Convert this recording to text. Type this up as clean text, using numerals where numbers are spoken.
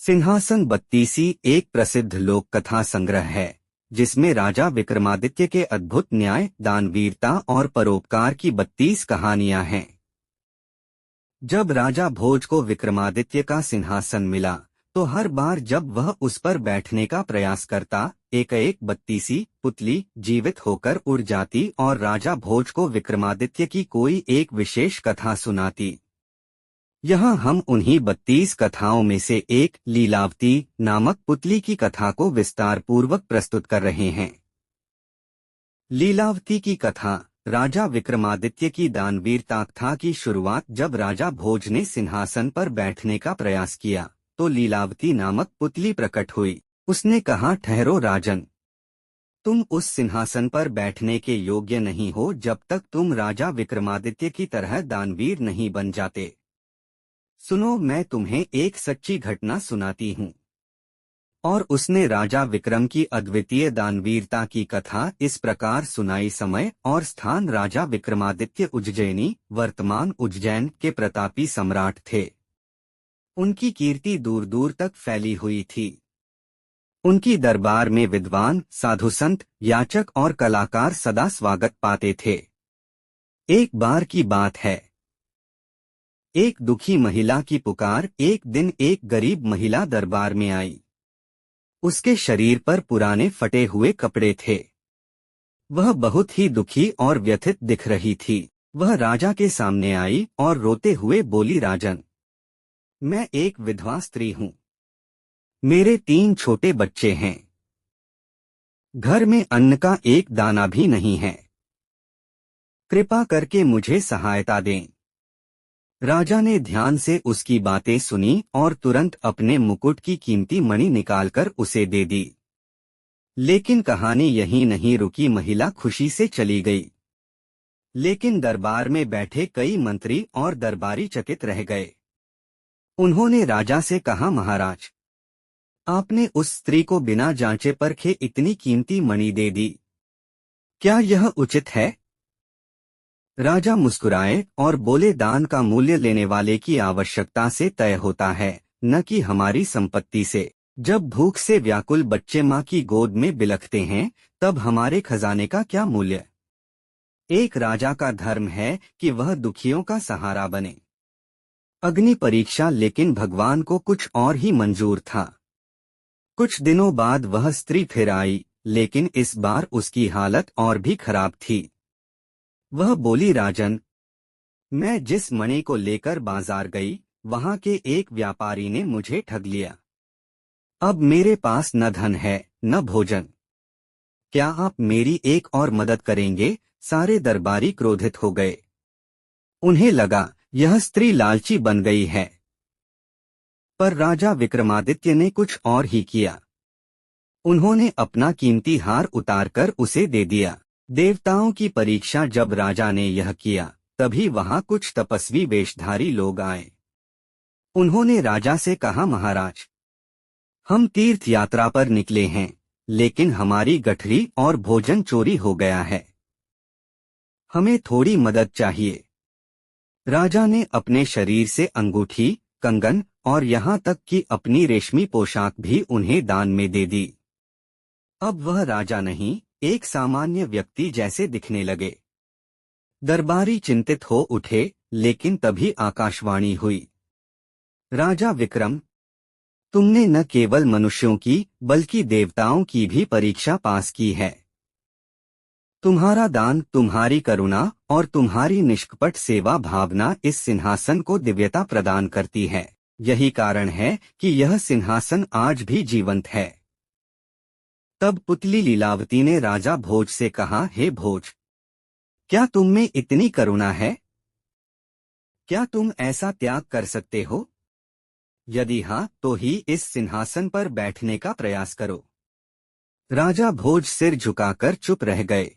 सिंहासन बत्तीसी एक प्रसिद्ध लोक कथा संग्रह है जिसमें राजा विक्रमादित्य के अद्भुत न्याय, दानवीरता और परोपकार की 32 कहानियां हैं। जब राजा भोज को विक्रमादित्य का सिंहासन मिला तो हर बार जब वह उस पर बैठने का प्रयास करता, एक एक बत्तीसी पुतली जीवित होकर उड़ जाती और राजा भोज को विक्रमादित्य की कोई एक विशेष कथा सुनाती। यहाँ हम उन्हीं 32 कथाओं में से एक लीलावती नामक पुतली की कथा को विस्तार पूर्वक प्रस्तुत कर रहे हैं। लीलावती की कथा। राजा विक्रमादित्य की दानवीरता कथा की शुरुआत जब राजा भोज ने सिंहासन पर बैठने का प्रयास किया तो लीलावती नामक पुतली प्रकट हुई। उसने कहा, ठहरो राजन, तुम उस सिंहासन पर बैठने के योग्य नहीं हो जब तक तुम राजा विक्रमादित्य की तरह दानवीर नहीं बन जाते। सुनो, मैं तुम्हें एक सच्ची घटना सुनाती हूँ। और उसने राजा विक्रम की अद्वितीय दानवीरता की कथा इस प्रकार सुनाई। समय और स्थान। राजा विक्रमादित्य उज्जैनी वर्तमान उज्जैन के प्रतापी सम्राट थे। उनकी कीर्ति दूर दूर तक फैली हुई थी। उनकी दरबार में विद्वान, साधु संत, याचक और कलाकार सदा स्वागत पाते थे। एक बार की बात है, एक दुखी महिला की पुकार। एक दिन एक गरीब महिला दरबार में आई। उसके शरीर पर पुराने फटे हुए कपड़े थे। वह बहुत ही दुखी और व्यथित दिख रही थी। वह राजा के सामने आई और रोते हुए बोली, राजन, मैं एक विधवा स्त्री हूँ। मेरे 3 छोटे बच्चे हैं। घर में अन्न का एक दाना भी नहीं है। कृपा करके मुझे सहायता दें। राजा ने ध्यान से उसकी बातें सुनी और तुरंत अपने मुकुट की कीमती मणि निकालकर उसे दे दी। लेकिन कहानी यहीं नहीं रुकी। महिला खुशी से चली गई, लेकिन दरबार में बैठे कई मंत्री और दरबारी चकित रह गए। उन्होंने राजा से कहा, महाराज, आपने उस स्त्री को बिना जांचे परखे इतनी कीमती मणि दे दी। क्या यह उचित है? राजा मुस्कुराए और बोले, दान का मूल्य लेने वाले की आवश्यकता से तय होता है, न कि हमारी संपत्ति से। जब भूख से व्याकुल बच्चे माँ की गोद में बिलखते हैं तब हमारे खजाने का क्या मूल्य? एक राजा का धर्म है कि वह दुखियों का सहारा बने। अग्नि परीक्षा। लेकिन भगवान को कुछ और ही मंजूर था। कुछ दिनों बाद वह स्त्री फिर आई, लेकिन इस बार उसकी हालत और भी खराब थी। वह बोली, राजन, मैं जिस मणि को लेकर बाजार गई वहां के एक व्यापारी ने मुझे ठग लिया। अब मेरे पास न धन है न भोजन। क्या आप मेरी एक और मदद करेंगे? सारे दरबारी क्रोधित हो गए। उन्हें लगा यह स्त्री लालची बन गई है। पर राजा विक्रमादित्य ने कुछ और ही किया। उन्होंने अपना कीमती हार उतारकर उसे दे दिया। देवताओं की परीक्षा। जब राजा ने यह किया तभी वहां कुछ तपस्वी वेशधारी लोग आए। उन्होंने राजा से कहा, महाराज, हम तीर्थ यात्रा पर निकले हैं, लेकिन हमारी गठरी और भोजन चोरी हो गया है। हमें थोड़ी मदद चाहिए। राजा ने अपने शरीर से अंगूठी, कंगन और यहाँ तक कि अपनी रेशमी पोशाक भी उन्हें दान में दे दी। अब वह राजा नहीं, एक सामान्य व्यक्ति जैसे दिखने लगे। दरबारी चिंतित हो उठे, लेकिन तभी आकाशवाणी हुई, राजा विक्रम, तुमने न केवल मनुष्यों की बल्कि देवताओं की भी परीक्षा पास की है। तुम्हारा दान, तुम्हारी करुणा और तुम्हारी निष्कपट सेवा भावना इस सिंहासन को दिव्यता प्रदान करती है। यही कारण है कि यह सिंहासन आज भी जीवंत है। तब पुतली लीलावती ने राजा भोज से कहा, हे भोज, क्या तुम में इतनी करुणा है? क्या तुम ऐसा त्याग कर सकते हो? यदि हाँ, तो ही इस सिंहासन पर बैठने का प्रयास करो। राजा भोज सिर झुकाकर चुप रह गए।